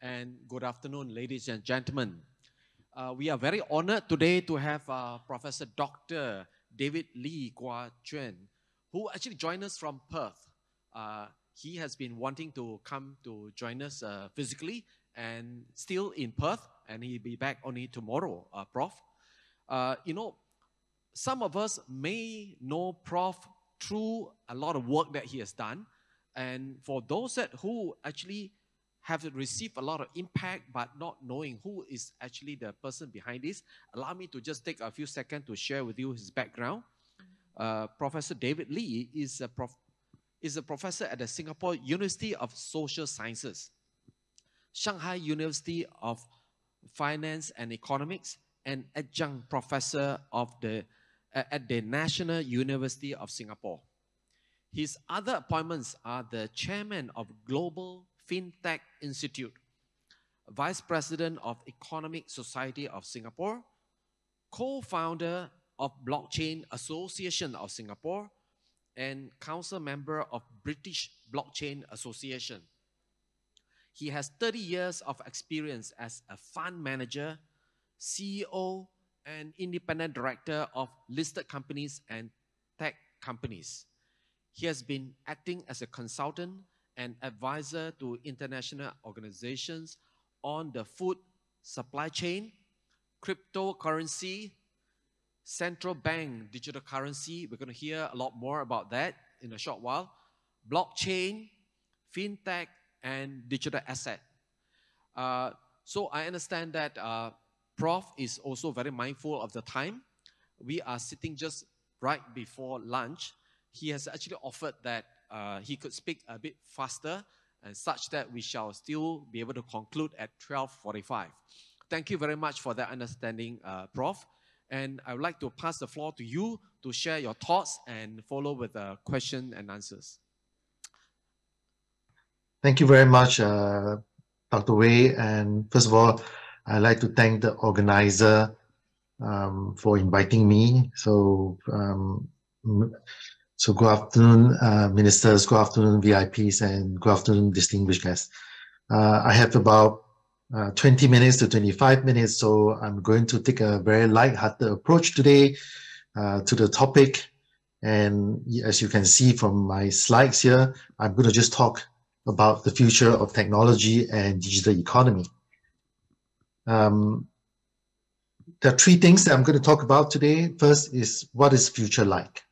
and good afternoon, ladies and gentlemen. We are very honored today to have Professor Dr. David Lee Kuo Chuen, who actually joined us from Perth. He has been wanting to come to join us physically and still in Perth, and he'll be back only tomorrow, Prof. You know, some of us may know Prof through a lot of work that he has done. And for those who actually have received a lot of impact but not knowing who is actually the person behind this, allow me to just take a few seconds to share with you his background. Professor David Lee is a professor at the Singapore University of Social Sciences, Shanghai University of Finance and Economics, and adjunct professor at the National University of Singapore. His other appointments are the chairman of Global FinTech Institute, vice president of Economic Society of Singapore, co-founder of Blockchain Association of Singapore, and council member of British Blockchain Association. He has 30 years of experience as a fund manager, CEO, and independent director of listed companies and tech companies. He has been acting as a consultant and advisor to international organizations on the food supply chain, cryptocurrency, central bank digital currency. We're going to hear a lot more about that in a short while. Blockchain, fintech, and digital asset. So I understand that Prof is also very mindful of the time. We are sitting just right before lunch. He has actually offered that he could speak a bit faster and such that we shall still be able to conclude at 12:45. Thank you very much for that understanding, Prof. And I would like to pass the floor to you to share your thoughts and follow with the question and answers. Thank you very much, Dr. Wei. And first of all, I'd like to thank the organizer for inviting me. So good afternoon, ministers, good afternoon, VIPs, and good afternoon, distinguished guests. I have about 20 minutes to 25 minutes, so I'm going to take a very light-hearted approach today to the topic. And as you can see from my slides here, I'm going to just talk about the future of technology and digital economy. There are three things that I'm going to talk about today. First is, what is future like?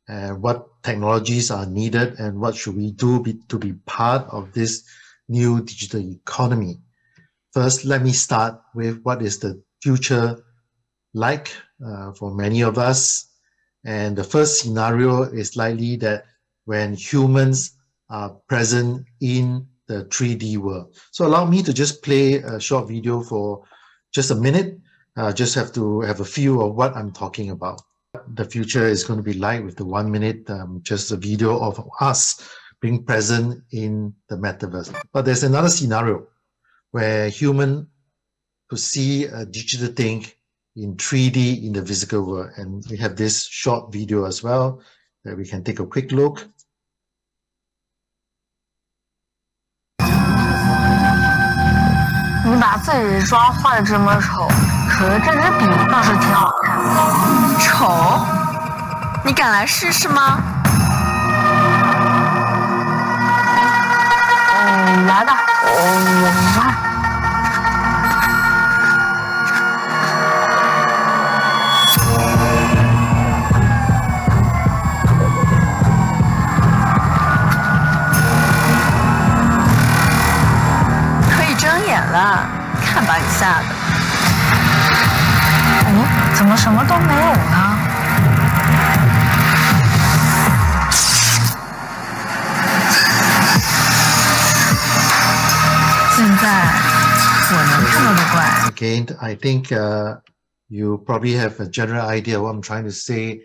What technologies are needed and what should we do to be part of this new digital economy? First, let me start with what is the future like for many of us. And the first scenario is likely that when humans are present in the 3D world. So allow me to just play a short video for just a minute. Just have to have a feel of what I'm talking about. The future is going to be like with the 1 minute, just a video of us being present in the metaverse. But there's another scenario where human could see a digital thing in 3D in the physical world. And we have this short video as well that we can take a quick look. 你把自己的妆画的这么丑，可是这支笔倒是挺好看的。丑？你敢来试试吗？来吧，我来。可以睁眼了，看把你吓的。哎，怎么什么都没有呢？现在我能看到的怪。Again, I think you probably have a general idea what I'm trying to say.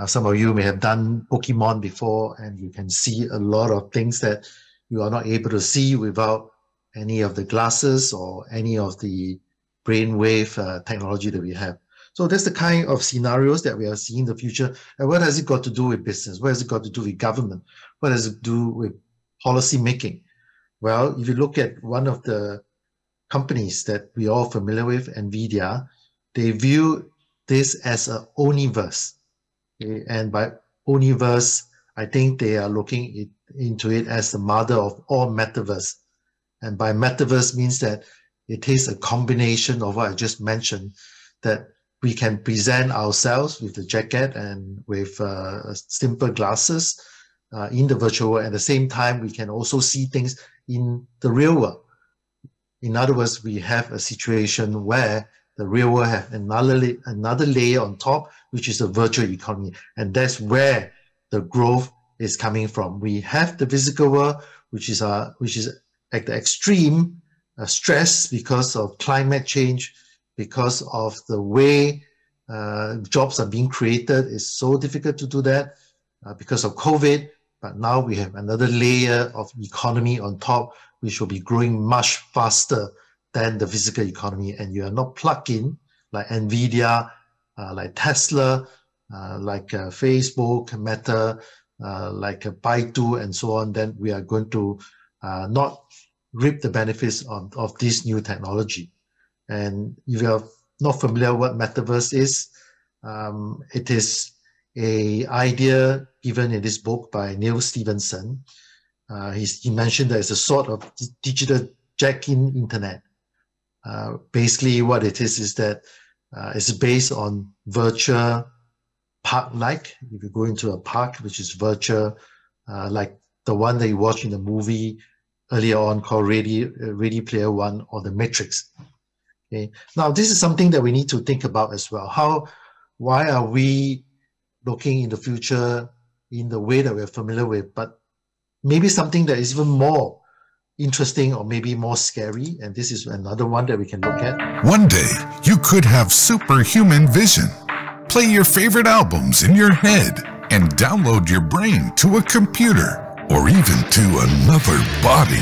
Some of you may have done Pokemon before, and you can see a lot of things that you are not able to see without any of the glasses or any of the brainwave technology that we have. So that's the kind of scenarios that we are seeing in the future. And what has it got to do with business? What has it got to do with government? What has it to do with policy making? Well, if you look at one of the companies that we are all familiar with, NVIDIA, they view this as a omniverse. Okay? And by omniverse, I think they are looking into it as the mother of all metaverse. And by metaverse means that it is a combination of what I just mentioned, that we can present ourselves with the jacket and with simple glasses in the virtual world. At the same time, we can also see things in the real world. In other words, we have a situation where the real world have another layer on top, which is the virtual economy. And that's where the growth is coming from. We have the physical world, which is at the extreme stress because of climate change, because of the way jobs are being created. It's so difficult to do that because of COVID. But now we have another layer of economy on top, which will be growing much faster than the physical economy. And you are not plugged in like NVIDIA, like Tesla, like Facebook, Meta, like Baidu, and so on. Then we are going to not reap the benefits of this new technology. And if you are not familiar what Metaverse is, it is an idea given in this book by Neil Stephenson. He mentioned that it's a sort of digital check-in internet. Basically, what it is that it's based on virtual park-like. If you go into a park, which is virtual, like the one that you watch in the movie earlier on called Ready Player One or The Matrix. Okay. Now, this is something that we need to think about as well. Why are we looking in the future in the way that we're familiar with, but maybe something that is even more interesting or maybe more scary, and this is another one that we can look at. One day, you could have superhuman vision. Play your favorite albums in your head and download your brain to a computer or even to another body.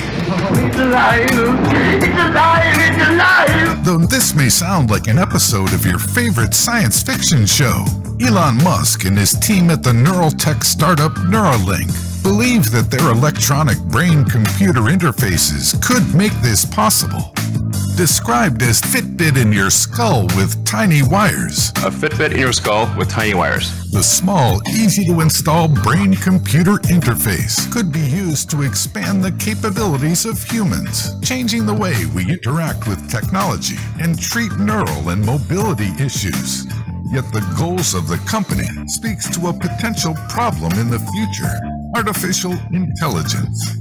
It's alive! It's alive! It's alive! Though this may sound like an episode of your favorite science fiction show, Elon Musk and his team at the neural tech startup Neuralink believe that their electronic brain-computer interfaces could make this possible. Described as Fitbit in your skull with tiny wires. A Fitbit in your skull with tiny wires. The small, easy-to-install brain-computer interface could be used to expand the capabilities of humans, changing the way we interact with technology and treat neural and mobility issues. Yet the goals of the company speaks to a potential problem in the future: artificial intelligence.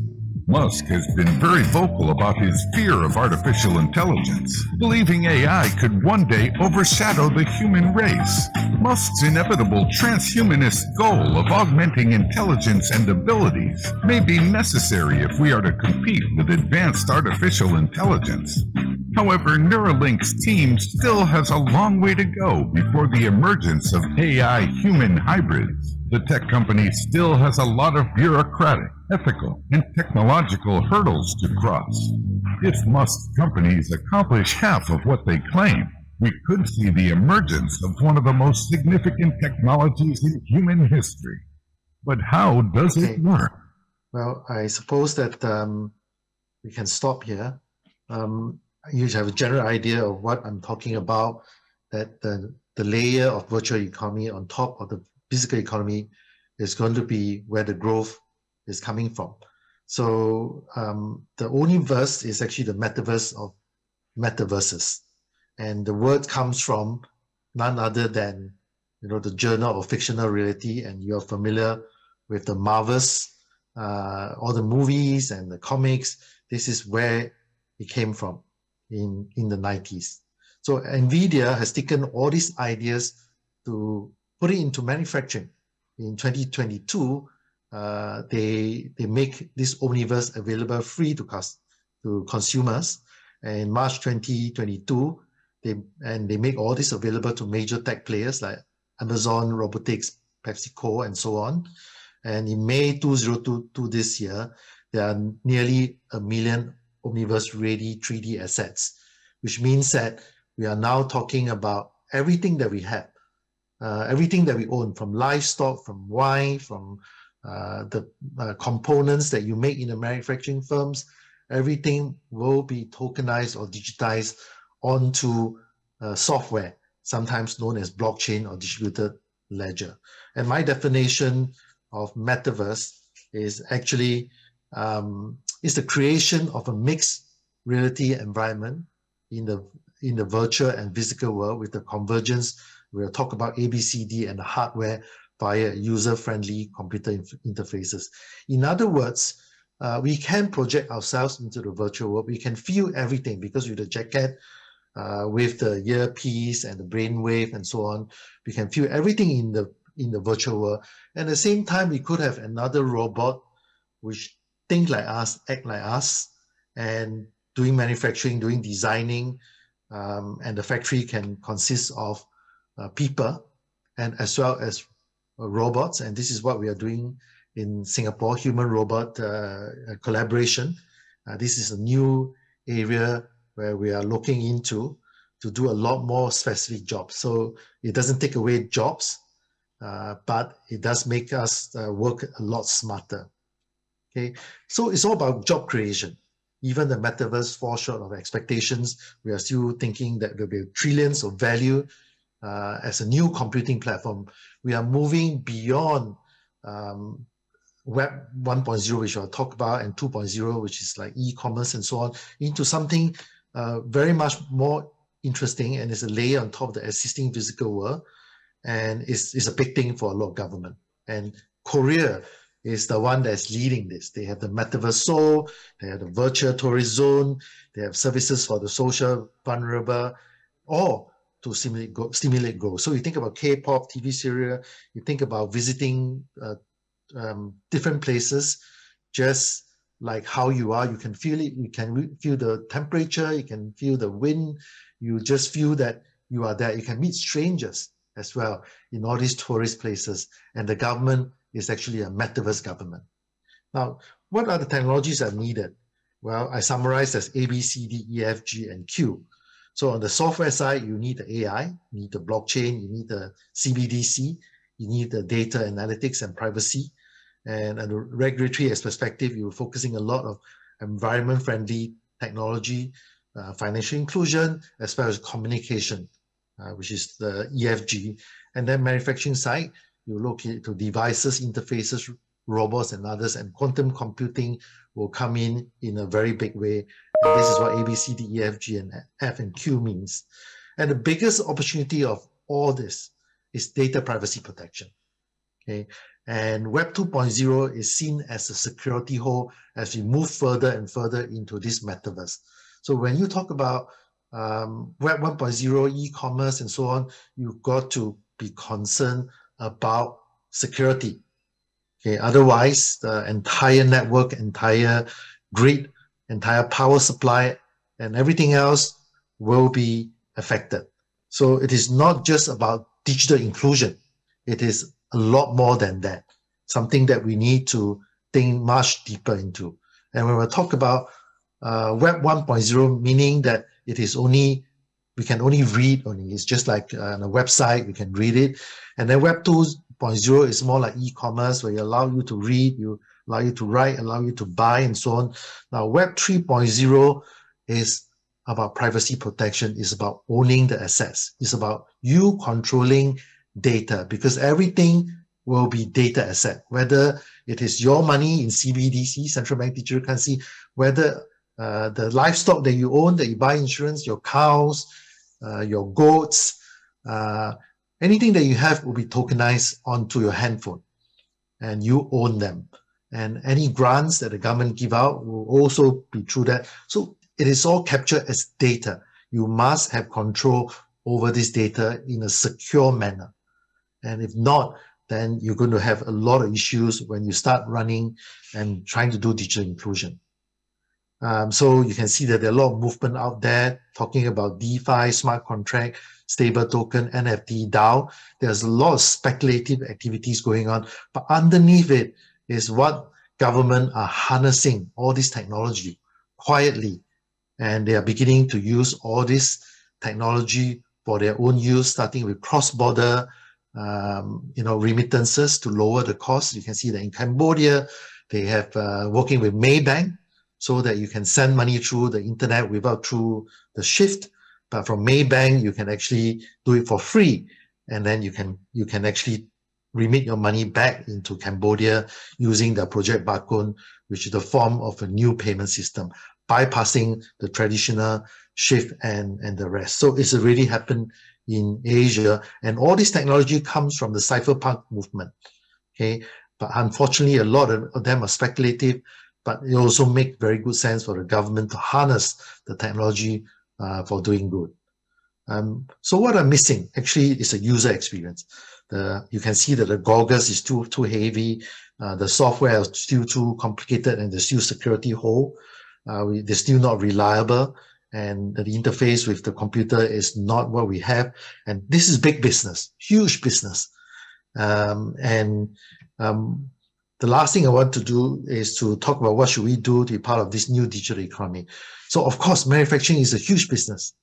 Musk has been very vocal about his fear of artificial intelligence, believing AI could one day overshadow the human race. Musk's inevitable transhumanist goal of augmenting intelligence and abilities may be necessary if we are to compete with advanced artificial intelligence. However, Neuralink's team still has a long way to go before the emergence of AI-human hybrids. The tech company still has a lot of bureaucratic, ethical, and technological hurdles to cross. If Musk's companies accomplish half of what they claim, we could see the emergence of one of the most significant technologies in human history. But how does it work? Well, I suppose that we can stop here. You have a general idea of what I'm talking about, that the layer of virtual economy on top of the physical economy is going to be where the growth is coming from. So the omniverse is actually the metaverse of metaverses. And the word comes from none other than, the Journal of Fictional Reality, and you're familiar with the Marvels, all the movies and the comics. This is where it came from in the 90s. So NVIDIA has taken all these ideas to put it into manufacturing. In 2022, they make this omniverse available free to consumers. And in March 2022, they make all this available to major tech players like Amazon Robotics, PepsiCo, and so on. And in May 2022 this year, there are nearly 1 million omniverse-ready 3D assets, which means that we are now talking about everything that we have, everything that we own, from livestock, from wine, from the components that you make in the manufacturing firms, everything will be tokenized or digitized onto software, sometimes known as blockchain or distributed ledger. And my definition of metaverse is actually is the creation of a mixed reality environment in the virtual and physical world with the convergence. We'll talk about ABCD and the hardware via user-friendly computer interfaces. In other words, we can project ourselves into the virtual world. We can feel everything because with the jacket, with the earpiece and the brainwave and so on, we can feel everything in the virtual world. And at the same time, we could have another robot which think like us, act like us, and doing manufacturing, doing designing, and the factory can consist of people and as well as robots. And this is what we are doing in Singapore, human-robot collaboration. This is a new area where we are looking into to do a lot more specific jobs. So it doesn't take away jobs, but it does make us work a lot smarter. Okay, so it's all about job creation. Even the metaverse falls short of expectations. We are still thinking that there will be trillions of value as a new computing platform. We are moving beyond Web 1.0, which I'll talk about, and 2.0, which is like e-commerce and so on, into something very much more interesting, and it's a layer on top of the existing physical world, and it's a big thing for a lot of government. And Korea is the one that's leading this. They have the Metaverse Seoul, they have the virtual tourist zone, they have services for the social vulnerable, all to stimulate growth. So you think about K-pop, TV serial, you think about visiting different places, just like how you are, you can feel it, you can feel the temperature, you can feel the wind, you just feel that you are there. You can meet strangers as well in all these tourist places, and the government is actually a metaverse government. Now, what are the technologies that are needed? Well, I summarized as A, B, C, D, E, F, G, and Q. So on the software side, you need the AI, you need the blockchain, you need the CBDC, you need the data analytics and privacy. And on the regulatory perspective, you're focusing a lot of environment-friendly technology, financial inclusion, as well as communication, which is the EFG. And then manufacturing side, you look into devices, interfaces, robots, and others, and quantum computing will come in a very big way. And this is what A, B, C, D, E, F, G, and F and Q means. And the biggest opportunity of all this is data privacy protection. Okay, and Web 2.0 is seen as a security hole as we move further and further into this metaverse. So when you talk about Web 1.0, e-commerce, and so on, you've got to be concerned about security. Okay, otherwise, the entire network, entire grid, entire power supply, and everything else will be affected. So it is not just about digital inclusion. It is a lot more than that, something that we need to think much deeper into. And when we talk about Web 1.0, meaning that it is only, we can only read only. It's just like on a website, we can read it. And then Web 2.0 is more like e-commerce, where you allow you to read, you allow you to write, allow you to buy, and so on. Now, Web 3.0 is about privacy protection, is about owning the assets. It's about you controlling data, because everything will be data asset, whether it is your money in CBDC, central bank digital currency, whether the livestock that you own, that you buy insurance, your cows, your goats, anything that you have will be tokenized onto your handphone, and you own them. And any grants that the government give out will also be through that. So it is all captured as data. You must have control over this data in a secure manner. And if not, then you're going to have a lot of issues when you start running and trying to do digital inclusion. So you can see that there are a lot of movement out there talking about DeFi, smart contract, stable token, NFT, DAO. There's a lot of speculative activities going on, but underneath it is what government are harnessing all this technology quietly, and they are beginning to use all this technology for their own use, starting with cross-border remittances to lower the cost. You can see that in Cambodia, they have working with Beng so that you can send money through the internet without through the SWIFT. But from Maybank, you can actually do it for free. And then you can actually remit your money back into Cambodia using the Project Bakun, which is the form of a new payment system, bypassing the traditional SWIFT and the rest. So it's really happened in Asia. And all this technology comes from the cypherpunk movement. Okay, but unfortunately, a lot of them are speculative, but it also makes very good sense for the government to harness the technology for doing good. So what I'm missing actually is a user experience. You can see that the goggles is too heavy, the software is still too complicated, and there's still security hole. They're still not reliable, and the interface with the computer is not what we have. And this is big business, huge business. The last thing I want to do is to talk about what should we do to be part of this new digital economy. So of course, manufacturing is a huge business.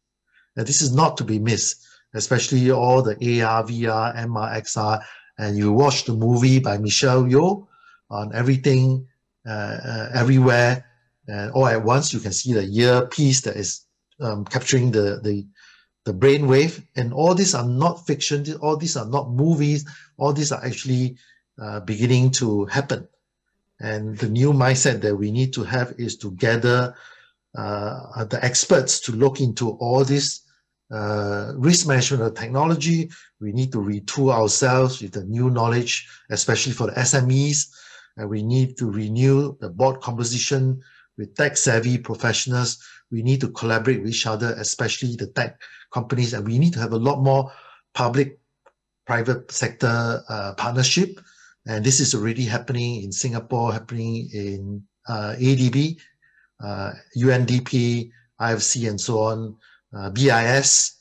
And this is not to be missed, especially all the AR, VR, MR, XR. And you watch the movie by Michelle Yeoh on everything, everywhere, and all at once. You can see the earpiece that is capturing the brainwave. And all these are not fiction. All these are not movies. All these are actually beginning to happen. And the new mindset that we need to have is to gather the experts to look into all this risk management of technology. We need to retool ourselves with the new knowledge, especially for the SMEs. And we need to renew the board composition with tech-savvy professionals. We need to collaborate with each other, especially the tech companies. And we need to have a lot more public-private sector partnership. And this is already happening in Singapore, happening in ADB, UNDP, IFC, and so on, BIS.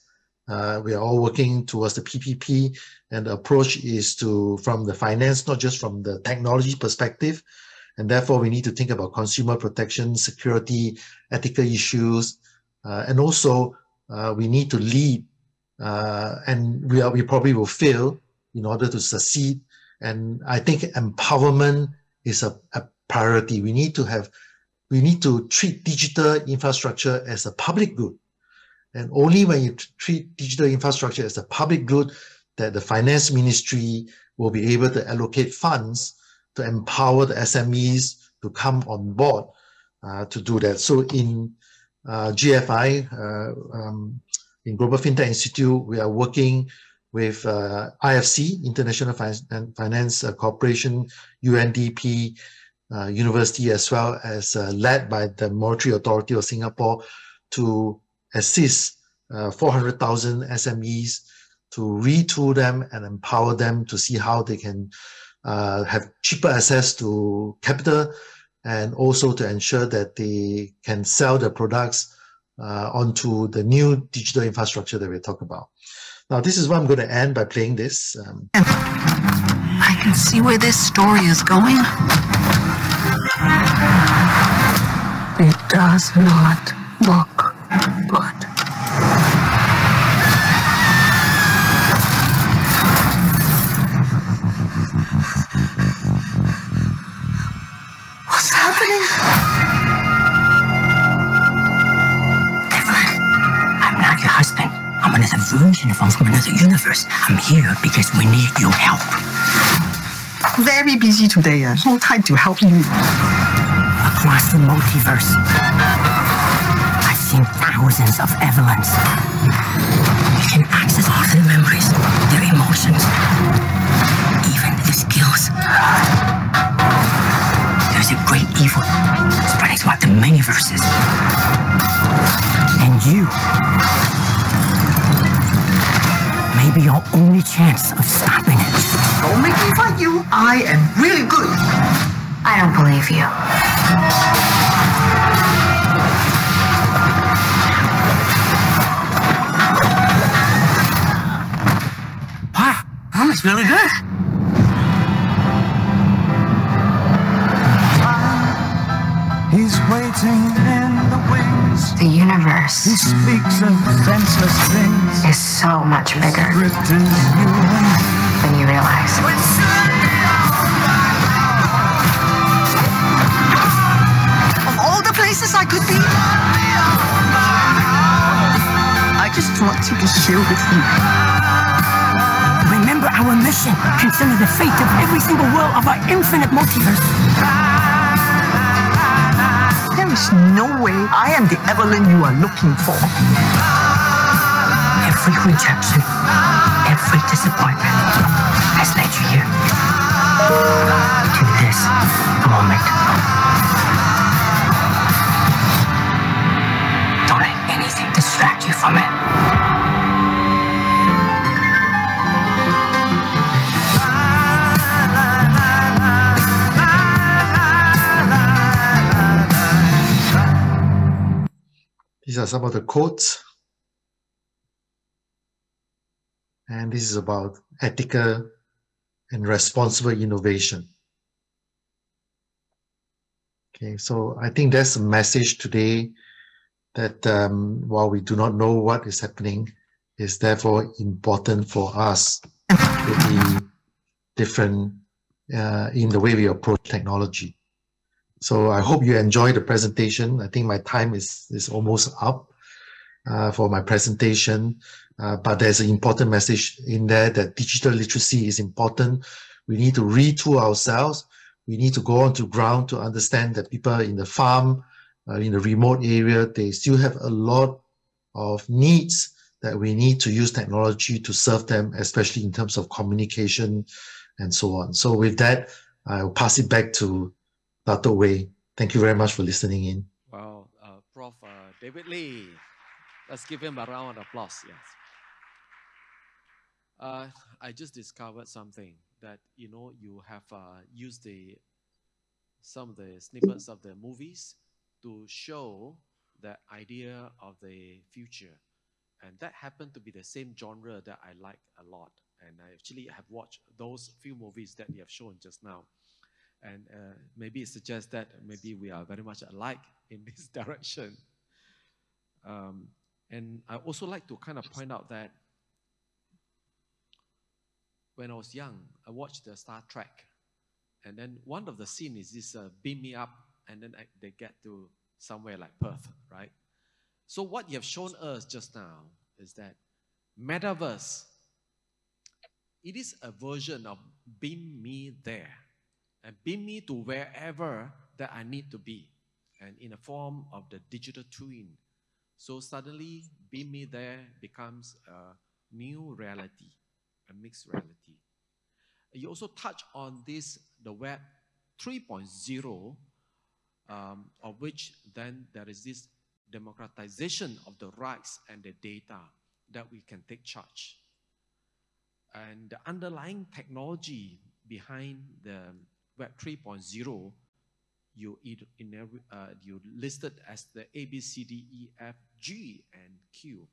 We are all working towards the PPP, and the approach is from the finance, not just from the technology perspective. And therefore, we need to think about consumer protection, security, ethical issues, and also we need to lead. And we probably will fail in order to succeed. And I think empowerment is a priority. We need to treat digital infrastructure as a public good. And only when you treat digital infrastructure as a public good that the finance ministry will be able to allocate funds to empower the SMEs to come on board to do that. So in GFI, in Global FinTech Institute, we are working with IFC, International Finance Corporation, UNDP, University, as well as led by the Monetary Authority of Singapore, to assist 400,000 SMEs to retool them and empower them to see how they can have cheaper access to capital, and also to ensure that they can sell their products onto the new digital infrastructure that we talk about. Now, this is what I'm going to end by playing this. I can see where this story is going. It does not look good. What's happening? Evelyn, I'm not your husband. I'm another version from another universe. I'm here because we need your help. Very busy today, no time to help you. Across the multiverse, I've seen thousands of Evelyns. You can access all their memories, their emotions, even their skills. There's a great evil spreading throughout the many verses. And you may be your only chance of stopping it. Don't make me fight you. I am really good. I don't believe you. Wow, that looks really good. He's waiting in the wings. The universe He speaks of senseless things. is so much bigger Drift is you and me. than you realize. Of all the places wanted to share with you. Remember our mission. Consider the fate of every single world of our infinite multiverse. There is no way I am the Evelyn you are looking for. Every rejection, every disappointment has led you here. To this moment. Don't let anything distract you from it. These are some of the quotes. And this is about ethical and responsible innovation. Okay, so I think that's a message today that while we do not know what is happening, it's therefore important for us to be different in the way we approach technology. So I hope you enjoyed the presentation. I think my time is almost up for my presentation, but there's an important message in there that digital literacy is important. We need to retool ourselves. We need to go onto ground to understand that people in the farm, in the remote area, they still have a lot of needs that we need to use technology to serve them, especially in terms of communication and so on. So with that, I'll pass it back to Dato Wei. Thank you very much for listening in. Wow, Prof. David Lee. Let's give him a round of applause. Yes. I just discovered something that, you know, you have used some of the snippets of the movies to show the idea of the future. And that happened to be the same genre that I like a lot. And I actually have watched those few movies that you have shown just now. And maybe it suggests that maybe we are very much alike in this direction. And I also like to kind of point out that when I was young, I watched the Star Trek. And then one of the scenes is this beam me up, and then they get to somewhere like Perth, right? So what you have shown us just now is that Metaverse, it is a version of beam me there. And beam me to wherever that I need to be. And in the form of the digital twin. So suddenly, beam me there becomes a new reality, a mixed reality. You also touch on this, the Web 3.0, of which then there is this democratization of the rights and the data that we can take charge. And the underlying technology behind the Web 3.0, you listed as the A, B, C, D, E, F, G, and Q.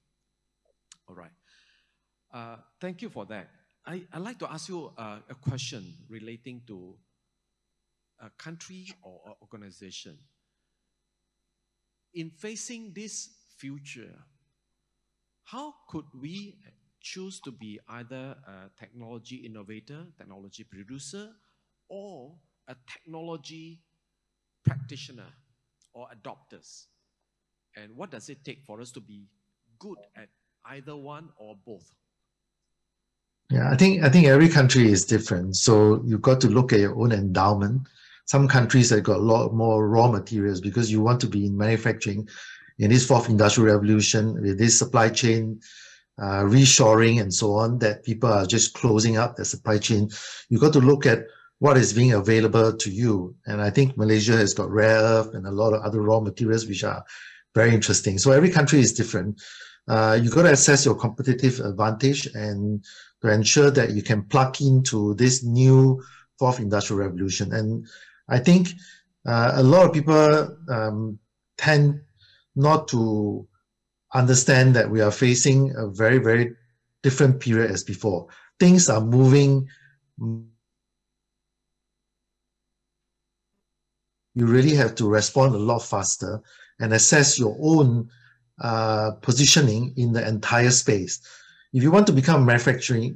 All right. Thank you for that. I'd like to ask you a question relating to a country or an organization. In facing this future, how could we choose to be either a technology innovator, technology producer, or a technology practitioner or adopters? And what does it take for us to be good at either one or both? Yeah, I think every country is different. So you've got to look at your own endowment. Some countries have got a lot more raw materials because you want to be in manufacturing in this fourth industrial revolution with this supply chain reshoring and so on, that people are just closing up the supply chain. You've got to look at what is being available to you. And I think Malaysia has got rare earth and a lot of other raw materials which are very interesting. So every country is different. You've got to assess your competitive advantage and to ensure that you can plug into this new fourth industrial revolution. And I think a lot of people tend not to understand that we are facing a very, very different period as before. Things are moving. You really have to respond a lot faster and assess your own positioning in the entire space. If you want to become manufacturing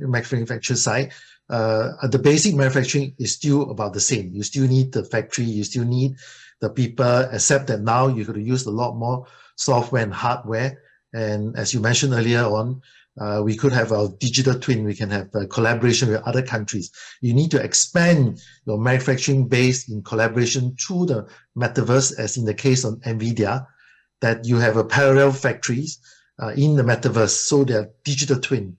side, the basic manufacturing is still about the same. You still need the factory, you still need the people, except that now you're going to use a lot more software and hardware. And as you mentioned earlier on, we could have our digital twin. We can have collaboration with other countries. You need to expand your manufacturing base in collaboration through the metaverse, as in the case of NVIDIA, that you have a parallel factories in the metaverse, so they're digital twin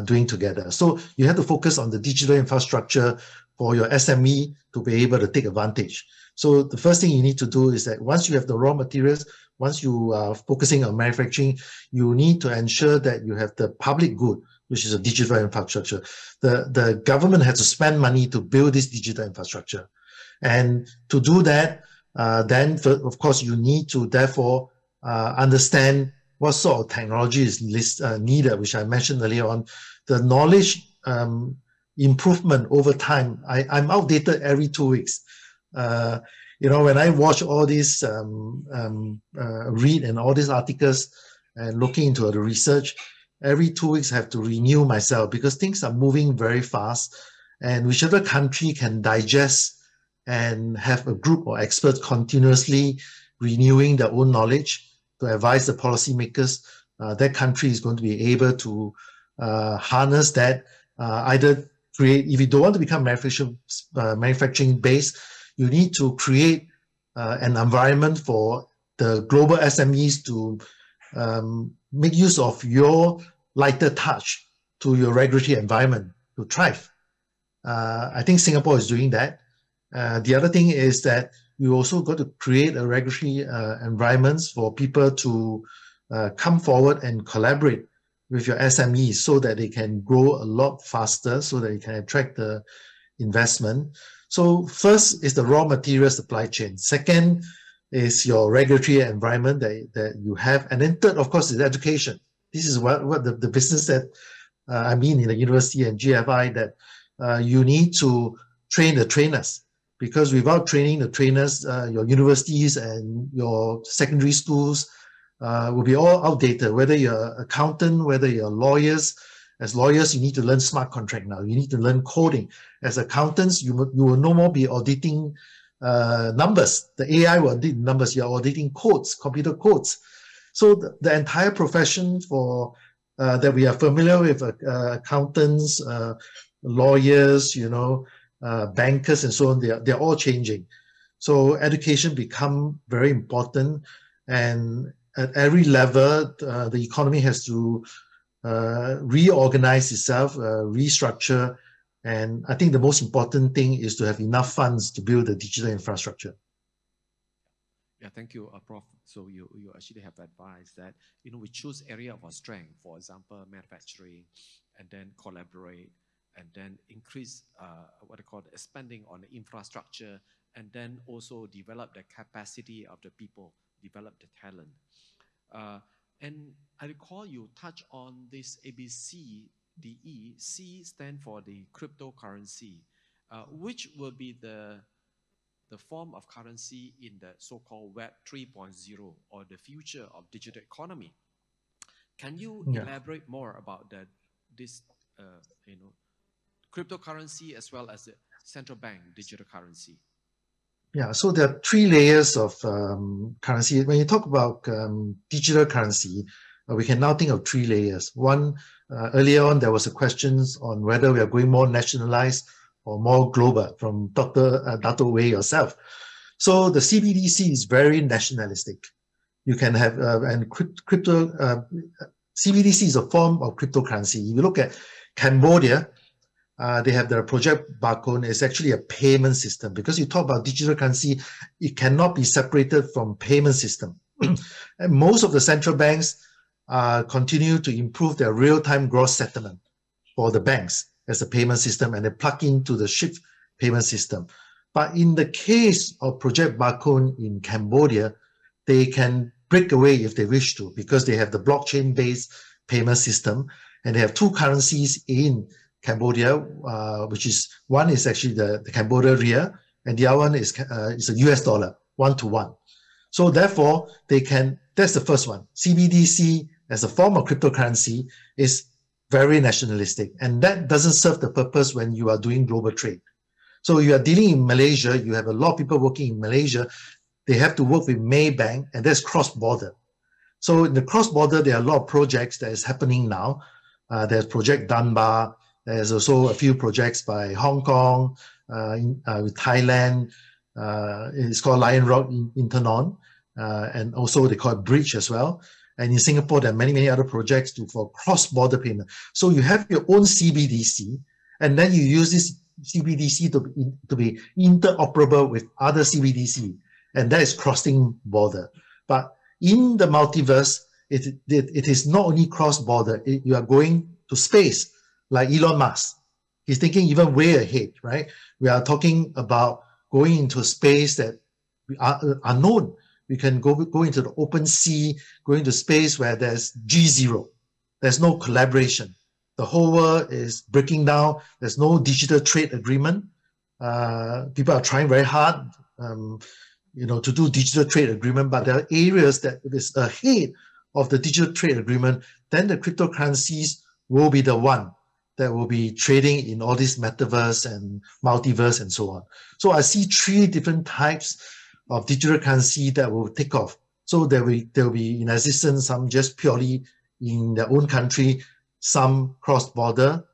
doing together. So you have to focus on the digital infrastructure for your SME to be able to take advantage. So the first thing you need to do is that once you have the raw materials, once you are focusing on manufacturing, you need to ensure that you have the public good, which is a digital infrastructure. The government has to spend money to build this digital infrastructure. And to do that, then of course you need to therefore understand what sort of technology is needed, which I mentioned earlier on. The knowledge improvement over time. I'm outdated every 2 weeks. You know, when I watch all these, read and all these articles and looking into the research, every 2 weeks I have to renew myself because things are moving very fast, and whichever country can digest and have a group of experts continuously renewing their own knowledge to advise the policymakers, that country is going to be able to harness that, either create, if you don't want to become manufacturing based, you need to create an environment for the global SMEs to make use of your lighter touch to your regulatory environment to thrive. I think Singapore is doing that. The other thing is that you also got to create a regulatory environments for people to come forward and collaborate with your SMEs so that they can grow a lot faster, so that you can attract the investment. So first is the raw material supply chain. Second is your regulatory environment that you have. And then third, of course, is education. This is what the business that I mean in the university and GFI, that you need to train the trainers. Because without training the trainers, your universities and your secondary schools will be all outdated. Whether you're an accountant, whether you're lawyers, as lawyers, you need to learn smart contract now. You need to learn coding. As accountants, you will no more be auditing numbers. The AI will audit numbers. You're auditing codes, computer codes. So the entire profession for that we are familiar with, accountants, lawyers, you know, bankers and so on, they're all changing. So education become very important, and at every level, the economy has to reorganize itself, restructure, and I think the most important thing is to have enough funds to build the digital infrastructure. Yeah, thank you, Prof. So you actually have advised that, you know, we choose area of our strength, for example, manufacturing, and then collaborate, and then increase what I call spending on the infrastructure, and then also develop the capacity of the people, develop the talent. And I recall you touch on this ABCDE. C stand for the cryptocurrency, which will be the form of currency in the so-called Web 3.0, or the future of digital economy. Can you elaborate more about this, you know, cryptocurrency as well as the central bank digital currency? Yeah, so there are 3 layers of currency. When you talk about digital currency, we can now think of 3 layers. One, earlier on, there was a question on whether we are going more nationalized or more global, from Dr. Dato yourself. So the CBDC is very nationalistic. You can have, and CBDC is a form of cryptocurrency. If you look at Cambodia, they have their project Barcode. It's actually a payment system. Because you talk about digital currency, it cannot be separated from payment system. And most of the central banks continue to improve their real-time gross settlement for the banks as a payment system, and they plug into the SHIFT payment system. But in the case of Project Barcode in Cambodia, they can break away if they wish to, because they have the blockchain-based payment system, and they have 2 currencies in Cambodia, which is, one is actually the Cambodia Riel, and the other one is a US dollar, 1-to-1. So therefore, they can, that's the first one. CBDC as a form of cryptocurrency is very nationalistic, and that doesn't serve the purpose when you are doing global trade. So you are dealing in Malaysia, you have a lot of people working in Malaysia, they have to work with Maybank, and that's cross-border. So in the cross-border, there are a lot of projects that is happening now. There's Project Dunbar. There's also a few projects by Hong Kong, with Thailand. It's called Lion Rock Internon, and also they call it Bridge as well. And in Singapore, there are many, many other projects for cross-border payment. So you have your own CBDC, and then you use this CBDC to be interoperable with other CBDC, and that is crossing border. But in the multiverse, it is not only cross-border. You are going to space, like Elon Musk. He's thinking even way ahead, right? We are talking about going into space that are unknown. We can go into the open sea, go into space where there's G0. There's no collaboration. The whole world is breaking down. There's no digital trade agreement. People are trying very hard, to do digital trade agreement, but there are areas that is ahead of the digital trade agreement. Then the cryptocurrencies will be the one that will be trading in all this metaverse and multiverse and so on. So I see 3 different types of digital currency that will take off. So there will be in existence some just purely in their own country, some cross-border,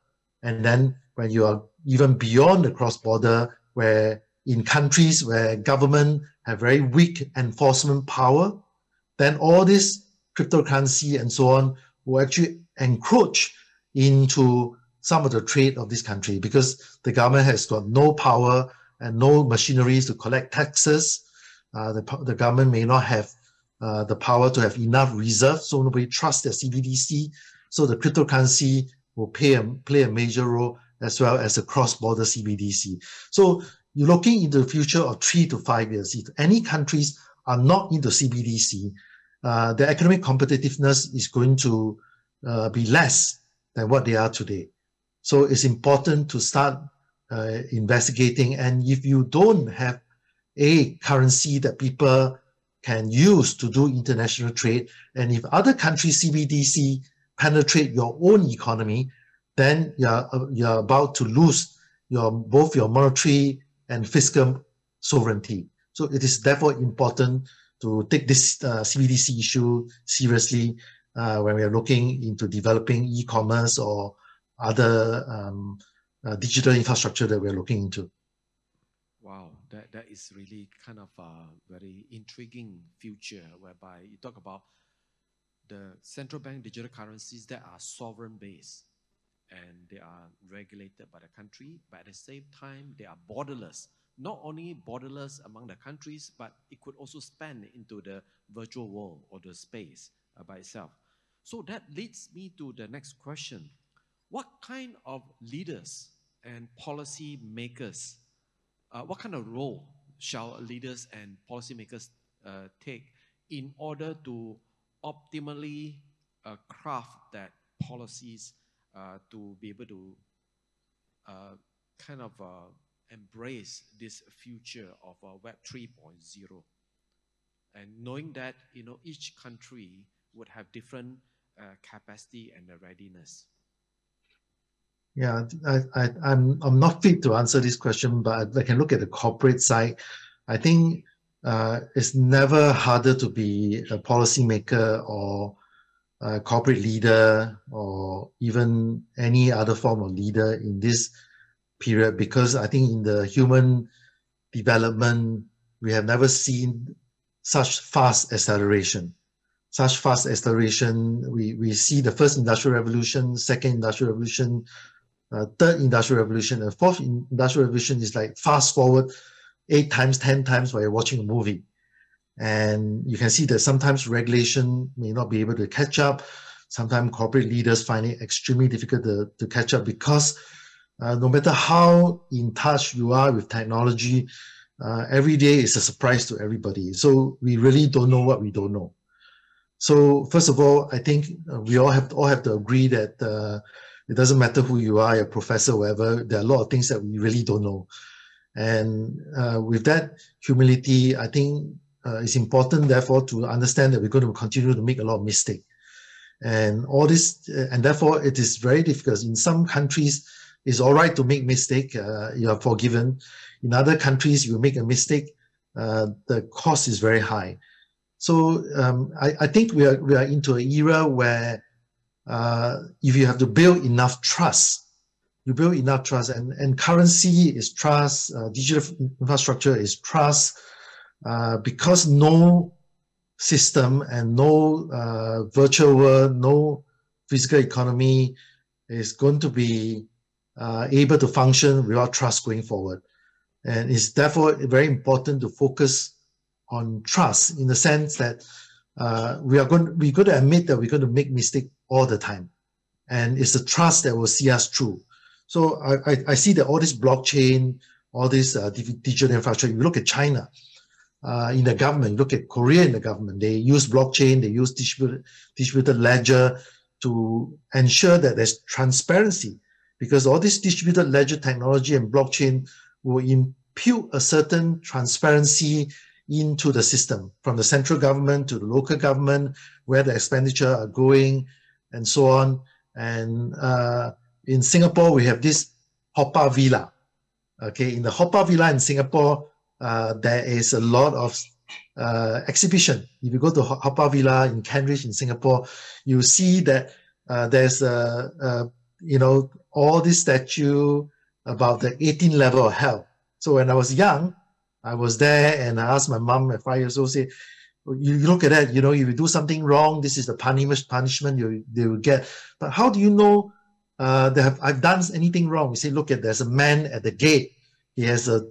and then when you are even beyond the cross-border, where in countries where government have very weak enforcement power, then all this cryptocurrency and so on will actually encroach into some of the trade of this country, because the government has got no power and no machineries to collect taxes. The government may not have the power to have enough reserves, so nobody trusts their CBDC. So the cryptocurrency will play a major role, as well as a cross-border CBDC. So you're looking into the future of 3 to 5 years. If any countries are not into CBDC, their economic competitiveness is going to be less than what they are today. So it's important to start investigating. And if you don't have a currency that people can use to do international trade, and if other countries' CBDC penetrate your own economy, then you're about to lose both your monetary and fiscal sovereignty. So it is therefore important to take this CBDC issue seriously when we are looking into developing e-commerce or other digital infrastructure that we're looking into. Wow, that is really kind of a very intriguing future, whereby you talk about the central bank digital currencies that are sovereign based and they are regulated by the country, but at the same time they are borderless. Not only borderless among the countries, but it could also span into the virtual world or the space by itself. So that leads me to the next question. What kind of leaders and policy makers, what kind of role shall leaders and policymakers take in order to optimally craft that policies to be able to kind of embrace this future of Web 3.0, and knowing that each country would have different capacity and readiness? Yeah, I'm not fit to answer this question, but I can look at the corporate side. I think it's never harder to be a policymaker or a corporate leader or even any other form of leader in this period, because I think in the human development, we have never seen such fast acceleration. Such fast acceleration, we see the first industrial revolution, second industrial revolution, third industrial revolution, and fourth industrial revolution is like fast forward 8 times, 10 times while you're watching a movie. And you can see that sometimes regulation may not be able to catch up. Sometimes corporate leaders find it extremely difficult to catch up, because no matter how in touch you are with technology, every day is a surprise to everybody. So we really don't know what we don't know. So first of all, I think we all have to agree that it doesn't matter who you are, a professor, whatever, there are a lot of things that we really don't know. And with that humility, I think it's important, therefore, to understand that we're going to continue to make a lot of mistakes. And all this, and therefore, it is very difficult. In some countries, it's all right to make mistake. You are forgiven. In other countries, you make a mistake, the cost is very high. So I think we are into an era where if you have to build enough trust, you build enough trust, and currency is trust, digital infrastructure is trust, because no system and no virtual world, no physical economy is going to be able to function without trust going forward. And it's therefore very important to focus on trust in the sense that we're going to admit that we're going to make mistakes all the time. And it's the trust that will see us through. So I see that all this blockchain, all this digital infrastructure, you look at China in the government, look at Korea in the government, they use blockchain, they use distributed ledger to ensure that there's transparency, because all this distributed ledger technology and blockchain will impute a certain transparency into the system, from the central government to the local government, where the expenditure are going, and so on. And in Singapore, we have this Haw-Par Villa. Okay, in the Haw-Par Villa in Singapore, there is a lot of exhibition. If you go to Haw-Par Villa in Kent Ridge in Singapore, you see that there's all this statue about the 18th level of hell. So when I was young, I was there and I asked my mom at 5 years old, say, you look at that, if you do something wrong, this is the punishment they will get. But how do you know that I've done anything wrong? You say, look there's a man at the gate. He has a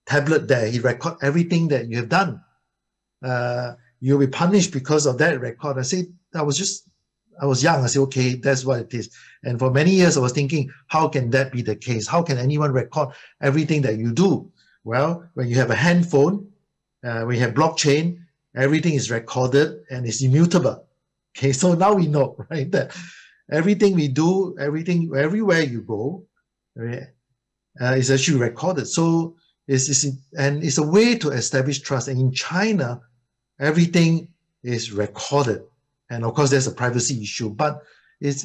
tablet there. He records everything that you have done. You'll be punished because of that record. I was young. I said, okay, that's what it is. And for many years, I was thinking, how can that be the case? How can anyone record everything that you do? Well, when you have a handphone, when you have blockchain, everything is recorded and it's immutable. Okay, so now we know, right, that everything we do, everywhere you go, is actually recorded. So it's a way to establish trust. And in China, everything is recorded. And of course, there's a privacy issue, but it's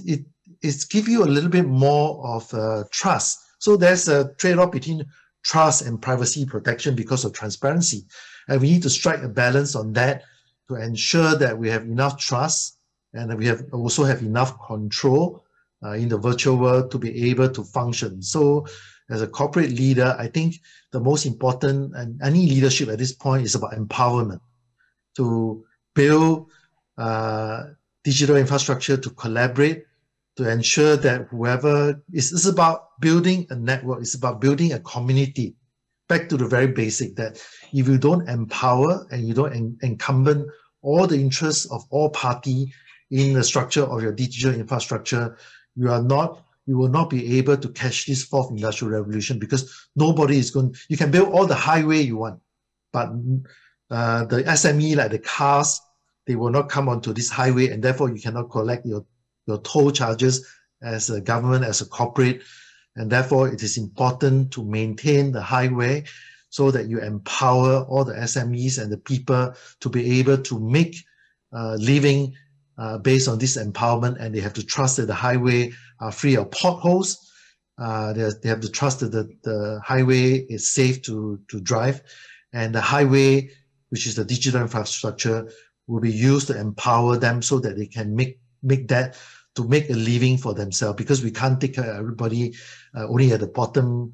give you a little bit more of trust. So there's a trade-off between trust and privacy protection because of transparency. And we need to strike a balance on that to ensure that we have enough trust and that we also have enough control in the virtual world to be able to function. So as a corporate leader, I think the most important, and any leadership at this point, is about empowerment, to build digital infrastructure, to collaborate, to ensure that whoever is about building a network, it's about building a community. Back to the very basic, that if you don't empower and you don't incumbent all the interests of all parties in the structure of your digital infrastructure, you will not be able to catch this fourth industrial revolution, because nobody is going. You can build all the highway you want, but the SME, like the cars, they will not come onto this highway, and therefore you cannot collect your toll charges as a government, as a corporate. And therefore, it is important to maintain the highway so that you empower all the SMEs and the people to be able to make living based on this empowerment. And they have to trust that the highway are free of potholes. They have to trust that the highway is safe to drive. And the highway, which is the digital infrastructure, will be used to empower them so that they can make a living for themselves, because we can't take care of everybody, only at the bottom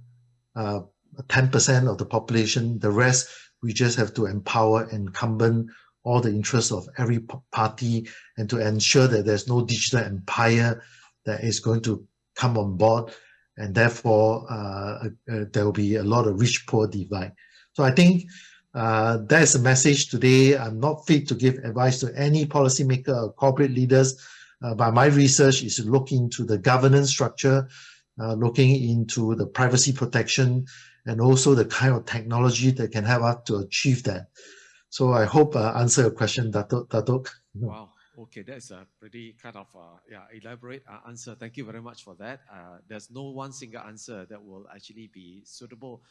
10% of the population. The rest, we just have to empower and incumbent all the interests of every party, and to ensure that there's no digital empire that is going to come on board, and therefore there will be a lot of rich-poor divide. So I think that's a message today. I'm not fit to give advice to any policymaker or corporate leaders, but my research is to look into the governance structure, looking into the privacy protection, and also the kind of technology that can help us to achieve that. So I hope I answer your question, Dato. Wow. Okay, that's a pretty kind of elaborate answer. Thank you very much for that. There's no one single answer that will actually be suitable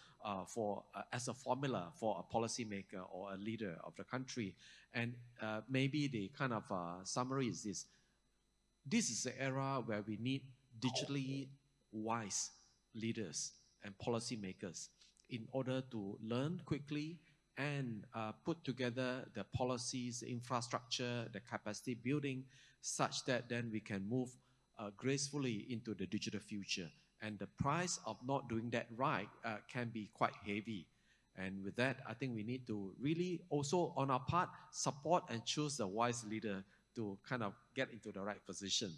as a formula for a policymaker or a leader of the country. And maybe the kind of summary is this. This is the era where we need digitally wise leaders and policymakers in order to learn quickly and put together the policies, infrastructure, the capacity building, such that then we can move gracefully into the digital future. And the price of not doing that right can be quite heavy. And with that, I think we need to really also, on our part, support and choose the wise leader to kind of get into the right position.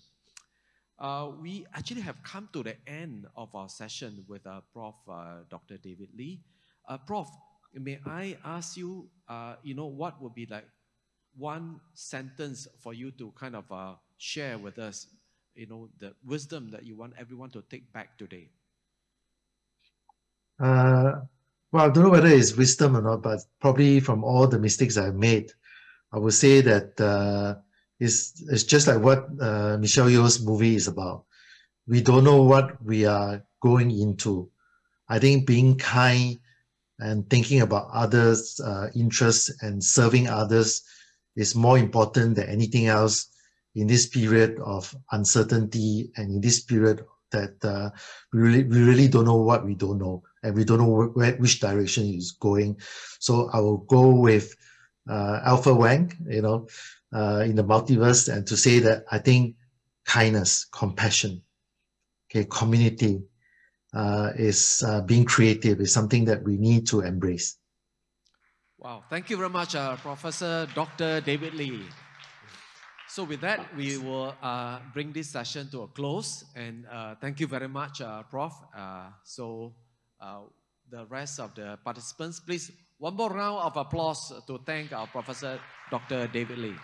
We actually have come to the end of our session with Prof. Dr. David Lee. Prof, may I ask you, what would be like one sentence for you to kind of share with us, the wisdom that you want everyone to take back today? Well, I don't know whether it's wisdom or not, but probably from all the mistakes I've made, I would say that it's just like what Michelle Yeoh's movie is about. We don't know what we are going into. I think being kind and thinking about others' interests and serving others is more important than anything else in this period of uncertainty and in this period that we really don't know what we don't know, and we don't know which direction it's going. So I will go with Alpha Wang, in the multiverse, and to say that I think kindness, compassion, community, is being creative is something that we need to embrace. Wow, thank you very much, Professor Dr. David Lee. So with that, we will bring this session to a close, and thank you very much, Prof. The rest of the participants, please, one more round of applause to thank our Professor Dr. David Lee.